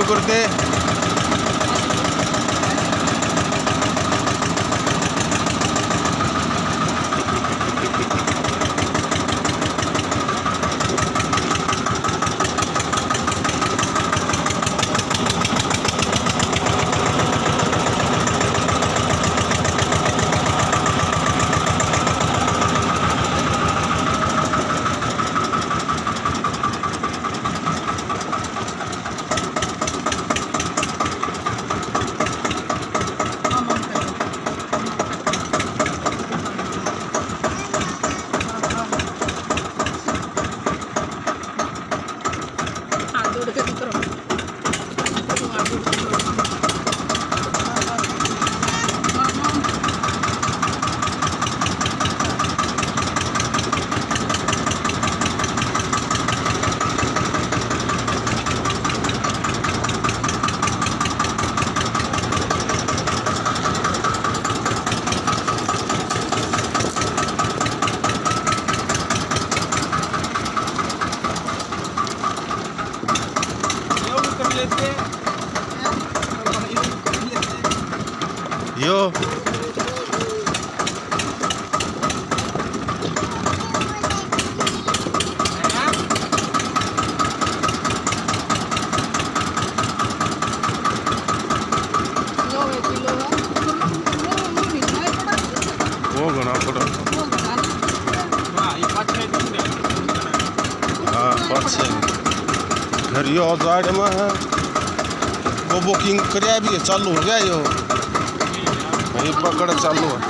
यो करते यो वो घना पड़ा हाँ पाँच घर यो आउटसाइड में है वो बुकिंग कराया भी है चालू हो गया यो वही पकड़ चालू है।